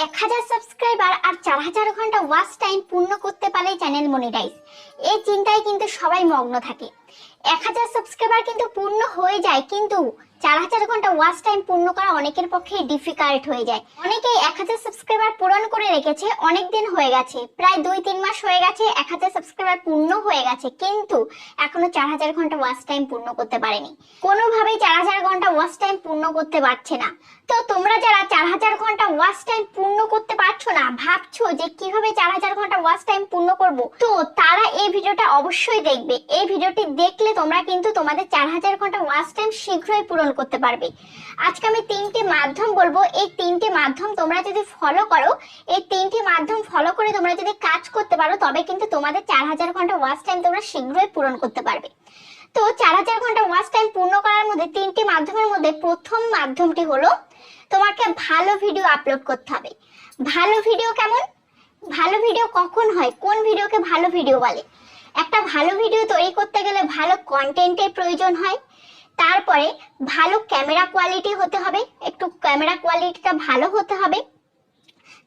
1000 subscriber আর 4000 ঘন্টা watch time পূর্ণ করতে পারলেই চ্যানেল মনিটাইজ। এই চিন্তায় কিন্তু সবাই মগ্ন থাকে। 1000 সাবস্ক্রাইবার কিন্তু পূর্ণ হয়ে যায়, কিন্তু 4000 ঘন্টা ওয়াচ টাইম পূর্ণ করা অনেকের পক্ষে ডিফিকাল্ট হয়ে যায়। অনেকেই 1000 সাবস্ক্রাইবার পূরণ করে রেখেছে, অনেক দিন হয়ে গেছে, প্রায় 2-3 মাস হয়ে গেছে, 1000 সাবস্ক্রাইবার পূর্ণ হয়ে গেছে, কিন্তু এখনো 4000 ঘন্টা ওয়াচ টাইম পূর্ণ করতে পারেনি। কোনোভাবেই 4000 ঘন্টা ওয়াচ টাইম পূর্ণ করতে পারছে না। তো তোমরা যারা 4000 ঘন্টা ওয়াচ টাইম পূর্ণ করতে পারছো না, ভাবছো যে কিভাবে 4000 ঘন্টা ওয়াচ টাইম পূর্ণ করব, তো তারা এই ভিডিওটা অবশ্যই দেখবে। এই ভিডিওটি দেখলে তোমরা কিন্তু তোমাদের 4000 ঘন্টা ওয়াচ টাইম শীঘ্রই পূরণ করতে পারবে। আজকে আমি 3টি মাধ্যম বলবো, এই 3টি মাধ্যম তোমরা যদি ফলো করো, এই 3টি মাধ্যম ফলো করে তোমরা যদি কাজ করতে পারো, তবে কিন্তু তোমাদের 4000 ঘন্টা ওয়াচ টাইম তোমরা শীঘ্রই পূরণ করতে পারবে। তো 4000 ঘন্টা ওয়াচ টাইম পূর্ণ করার মধ্যে 3টি মাধ্যমের মধ্যে প্রথম মাধ্যমটি হলো তোমাকে ভালো ভিডিও আপলোড করতে হবে। ভালো ভিডিও কেমন? ভালো ভিডিও কখন হয়? কোন ভিডিওকে ভালো ভিডিও বলে? একটা ভালো ভিডিও তৈরি করতে গেলে ভালো কন্টেন্টের প্রয়োজন হয়, তারপরে ভালো ক্যামেরা কোয়ালিটি হতে হবে, একটু ক্যামেরা কোয়ালিটিটা ভালো হতে হবে,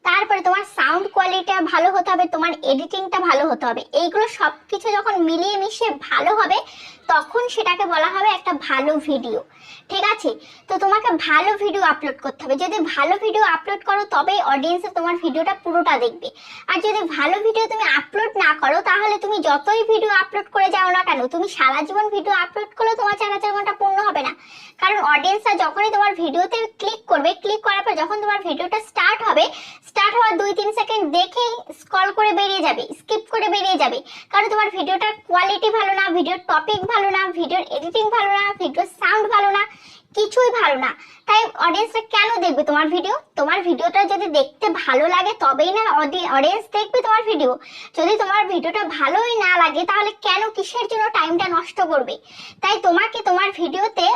তারপরে তোমার সাউন্ড কোয়ালিটিটা ভালো হতে হবে, তোমার এডিটিংটা ভালো হতে হবে। এইগুলো সবকিছু যখন মিলিয়ে মিশিয়ে ভালো হবে, তখন সেটাকে বলা হবে একটা ভালো ভিডিও। ঠিক আছে? তো তোমাকে ভালো ভিডিও আপলোড করতে হবে। যদি ভালো ভিডিও আপলোড করো, তবেই অডিয়েন্স তোমার ভিডিওটা পুরোটা দেখবে। আর যদি ভালো ভিডিও তুমি আপলোড না করো, তাহলে তুমি যতই ভিডিও আপলোড করে যাও না কেন, তুমি সারা জীবন ভিডিও আপলোড করলেও তোমার 4000 ঘন্টা পূর্ণ হবে না। কারণ অডিয়েন্সরা যখনই তোমার ভিডিওতে ক্লিক করবে, ক্লিক করার পর যখন তোমার ভিডিওটা স্টার্ট হবে, স্টার্ট হওয়ার 2-3 সেকেন্ড দেখেই স্ক্রল করে বেরিয়ে যাবে, স্কিপ করে বেরিয়ে যাবে। কারণ তোমার ভিডিওটার কোয়ালিটি ভালো না, ভিডিওর টপিক ভালো না, ভিডিওর এডিটিং ভালো না, ভিডিওর সাউন্ড ভালো না, কিছুই ভালো না। তাই অডিয়েন্সরা কেন দেখবে তোমার ভিডিও? তোমার ভিডিওটা যদি দেখতে ভালো লাগে, তবেই না অডিয়েন্স দেখবে তোমার ভিডিও। যদি তোমার ভিডিওটা ভালোই না লাগে, তাহলে কেন, কিসের জন্য টাইমটা নষ্ট করবে? তাই তোমাকে তোমার ভিডিওতে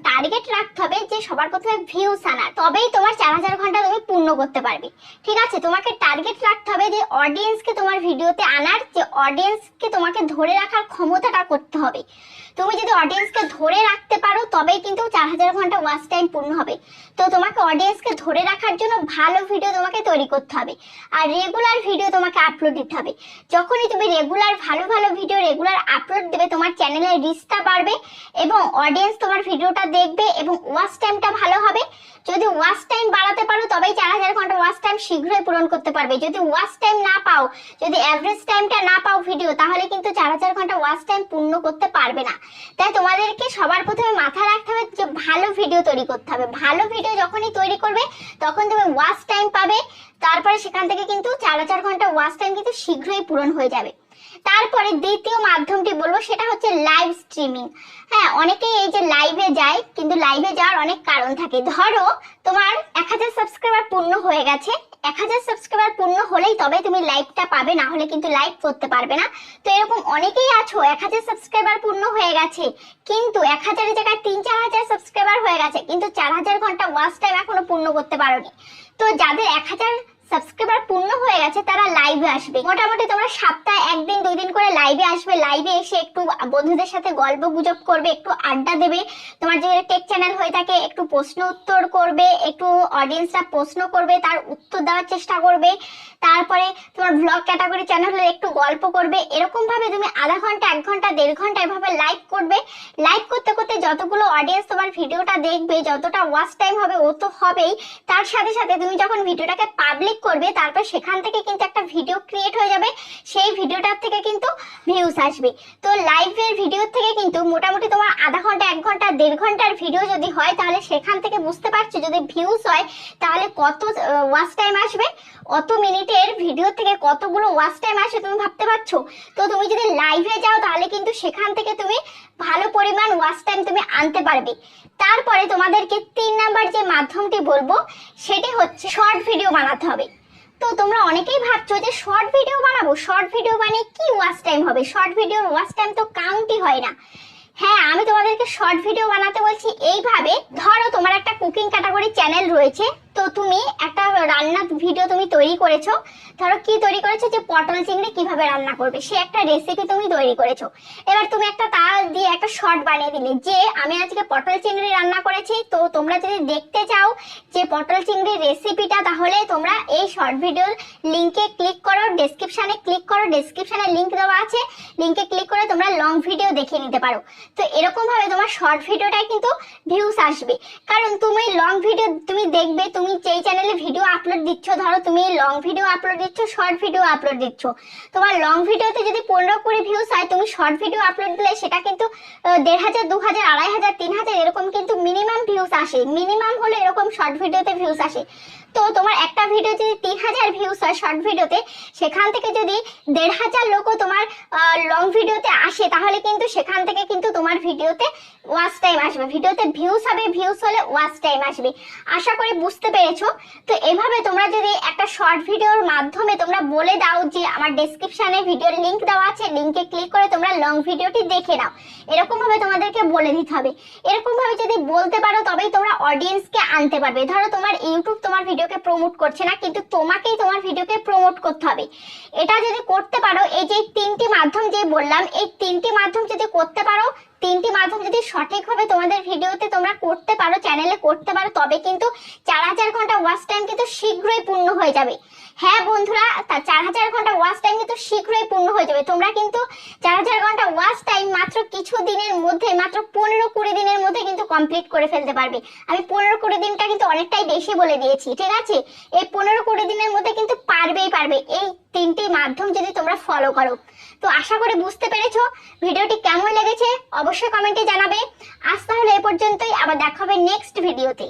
টার্গেট রাখতে হবে যে সবার প্রথমে ভিউস আনার, তবেই তোমার 4000 ঘন্টা তুমি পূর্ণ করতে পারবে। ঠিক আছে? তোমাকে টার্গেট রাখতে হবে যে অডিয়েন্সকে তোমার ভিডিওতে আনার, যে অডিয়েন্সকে তোমাকে ধরে রাখার ক্ষমতাটা করতে হবে। তুমি যদি অডিয়েন্সকে ধরে রাখতে পারো, তবেই কিন্তু 4000 ঘন্টা ওয়াচ টাইম পূর্ণ হবে। তো তোমাকে অডিয়েন্সকে ধরে রাখার জন্য ভালো ভিডিও তোমাকে তৈরি করতে হবে, আর রেগুলার ভিডিও তোমাকে আপলোড দিতে হবে। যখনই তুমি রেগুলার ভালো ভালো ভিডিও রেগুলার আপলোড দেবে, তোমার চ্যানেলের রিচটা বাড়বে এবং অডিয়েন্স তোমার ভিডিওটা দেখবে এবং ওয়াচ টাইমটা ভালো হবে। যদি ওয়াচ টাইম বাড়াতে পারো, তবেই 4000 ঘন্টা ওয়াচ টাইম শীঘ্রই পূরণ করতে পারবে। যদি ওয়াচ টাইম না পাও, যদি অ্যাভারেজ টাইমটা না পাও ভিডিও, তাহলে কিন্তু 4000 ঘন্টা ওয়াচ টাইম পূর্ণ করতে পারবে না। তাই তোমাদেরকে সবার প্রথমে মাথায় রাখতে হবে যে ভালো ভিডিও তৈরি করতে হবে। ভালো ভিডিও যখনই তৈরি করবে, তখন তুমি ওয়াচ টাইম পাবে, তারপরে সেখান থেকে কিন্তু 4000 ঘন্টা ওয়াচ টাইম কিন্তু শীঘ্রই পূরণ হয়ে যাবে। তারপরে দ্বিতীয় মাধ্যমটি বলবো, সেটা হচ্ছে লাইভ স্ট্রিমিং। হ্যাঁ, অনেকেই এই যে লাইভে যায়, কিন্তু লাইভে যাওয়ার অনেক কারণ থাকে। ধরো তোমার 1000 সাবস্ক্রাইবার পূর্ণ হয়ে গেছে, 1000 সাবস্ক্রাইবার পূর্ণ হলেই তবে তুমি লাইভটা পাবে, না হলে কিন্তু লাইভ করতে পারবে না। তো এরকম অনেকেই আছো 1000 সাবস্ক্রাইবার পূর্ণ হয়ে গেছে, কিন্তু 1000 এর জায়গায় 3-4000 সাবস্ক্রাইবার হয়ে গেছে, কিন্তু 4000 ঘন্টা ওয়াচ টাইম এখনো পূর্ণ করতে পারোনি। তো যাদের 1000 সাবস্ক্রাইবার পূর্ণ হয়ে গেছে, তারা লাইভে আসবে। মোটামুটি তোমরা সপ্তাহে 1-2 দিন করে লাইভে আসবে। লাইভে এসে একটু বন্ধুদের সাথে গল্প গুজব করবে, একটু আড্ডা দেবে। তোমার যদি টেক চ্যানেল হয়ে থাকে, একটু প্রশ্ন উত্তর করবে, একটু অডিয়েন্সরা প্রশ্ন করবে, তার উত্তর দেওয়ার চেষ্টা করবে। তারপরে তোমার ব্লগ ক্যাটাগরি চ্যানেল হলে একটু গল্প করবে। এরকম ভাবে তুমি আধা ঘন্টা, 1 ঘন্টা, 1.5 ঘন্টা এভাবে লাইভ করবে। লাইভ করতে করতে যতগুলো অডিয়েন্স তোমার ভিডিওটা দেখবে, যতটা ওয়াচ টাইম হবে, ও তো হবেই। তার সাথে সাথে তুমি যখন ভিডিওটাকে পাবলিক করবে, তারপর সেখান থেকে কিন্তু একটা ভিডিও ক্রিয়েট হয়ে যাবে, সেই ভিডিওটার থেকে কিন্তু ভিউজ আসবে। তো লাইভের ভিডিও থেকে কিন্তু মোটামুটি তোমার আধা ঘন্টা, 1 ঘন্টা, 1.5 ঘন্টার ভিডিও যদি হয়, তাহলে সেখান থেকে বুঝতে পারছো যদি ভিউজ হয়, তাহলে কত ওয়াচ টাইম আসবে। অত মিনিটের ভিডিও থেকে কতগুলো ওয়াচ টাইম আসে তুমি ভাবতে পারছো? তো তুমি যদি লাইভে যাও, তাহলে কিন্তু সেখান থেকে তুমি ভালো পরিমাণ ওয়াচ টাইম তুমি আনতে পারবে। তারপরে তোমাদেরকে 3 নাম্বার যে মাধ্যমটি বলবো, সেটি হচ্ছে শর্ট ভিডিও বানাতে হবে। তো তোমরা অনেকেই ভাবছো যে শর্ট ভিডিও বানাবো, শর্ট ভিডিও বানিয়ে কি ওয়াচ টাইম হবে? শর্ট ভিডিওর ওয়াচ টাইম তো কাউন্টই হয় না। হ্যাঁ, আমি তোমাদেরকে শর্ট ভিডিও বানাতে বলছি এইভাবে। ধরো তোমার একটা কুকিং ক্যাটাগরি চ্যানেল রয়েছে, তো তুমি একটা রান্না ভিডিও তুমি তৈরি করেছো, ধরো কি তৈরি করেছো যে পটল চিংড়ি কিভাবে রান্না করবে, সে একটা রেসিপি তুমি তৈরি করেছো। এবার তুমি একটা তার দিয়ে একটা শর্ট বানিয়ে দিলে যে আমি আজকে পটল চিংড়ি রান্না করেছি। তো তোমরা যদি দেখতে চাও যে পটল চিংড়ির রেসিপিটা, তাহলে তোমরা এই শর্ট ভিডিওর লিংকে ক্লিক করো, ডেসক্রিপশনে ক্লিক করো, ডেসক্রিপশনে লিংক দেওয়া আছে, লিংকে ক্লিক করে তোমরা লং ভিডিও দেখে নিতে পারো। তো এরকম ভাবে তোমার শর্ট ভিডিওটাই কিন্তু ভিউস আসবে। কারণ তুমি লং ভিডিও তুমি দেখবে, তুমি যেই চ্যানেলে ভিডিও আপলোড দিচ্ছ, ধরো তুমি লং ভিডিও আপলোড দিচ্ছ, শর্ট ভিডিও আপলোড দিচ্ছ, তোমার লং ভিডিওতে যদি 15-20 ভিউস হয়, তুমি শর্ট ভিডিও আপলোড দিলে সেটা কিন্তু 1500, 2000, 2500, 3000 এরকম কিন্তু মিনিমাম ভিউস আসে। মিনিমাম হলে এরকম শর্ট ভিডিওতে ভিউস আসে। তো তোমার একটা ভিডিও যদি 3000 ভিউস হয় শর্ট ভিডিওতে, সেখান থেকে যদি 1500 লোকও তোমার লং ভিডিওতে আসে, তাহলে কিন্তু সেখান থেকে কিন্তু তোমার ভিডিওতে ওয়াচ টাইম আসবে, ভিডিওতে ভিউস হবে, ভিউস হলে ওয়াচ টাইম আসবে। আশা করি বুঝতে পেরেছো। তো এভাবে তোমরা যদি একটা শর্ট ভিডিওর মাধ্যমে তোমরা বলে দাও যে আমার ডেসক্রিপশনে ভিডিওর লিংক দেওয়া আছে, লিংকে ক্লিক করে তোমরা লং ভিডিওটি দেখে নাও, এরকম ভাবে তোমাদেরকে বলে দিতে হবে। এরকম ভাবে যদি বলতে পারো তবেই তোমরা অডিয়েন্সকে আনতে পারবে। ধরো তোমার ইউটিউব তোমার ভিডিওকে প্রমোট করছে না, কিন্তু তোমাকেই তোমার ভিডিওকে প্রমোট করতে হবে। এটা যদি করতে পারো, এই যে 3টি মাধ্যম যে বললাম, এই 3টি মাধ্যম যদি করতে পারো, 3টি মাধ্যম যদি সঠিকভাবে তোমাদের ভিডিওতে তোমরা করতে পারো, চ্যানেলে করতে পারো, তবে কিন্তু 4000 ঘন্টা ওয়াচ টাইম কিন্তু শীঘ্রই পূর্ণ হয়ে যাবে। হ্যাঁ বন্ধুরা, 4000 ঘন্টা ওয়াচ টাইম কিন্তু শীঘ্রই পূর্ণ হয়ে যাবে। তোমরা কিন্তু 4000 ঘন্টা ওয়াচ টাইম মাত্র কিছু দিনের মধ্যে, মাত্র 15-20 দিনের মধ্যে কিন্তু কমপ্লিট করে ফেলতে পারবে। আমি 15-20 দিনটা কিন্তু অনেকটাই বেশি বলে দিয়েছি, ঠিক আছে? এই 15-20 দিনের মধ্যে কিন্তু পারবেই পারবে, এই 3টি মাধ্যম যদি তোমরা ফলো করো। তো আশা করি বুঝতে পেরেছো। ভিডিওটি কেমন লেগেছে অবশ্যই কমেন্টে জানাবে। আজ তাহলে এ পর্যন্তই, আবার দেখা হবে নেক্সট ভিডিওতে।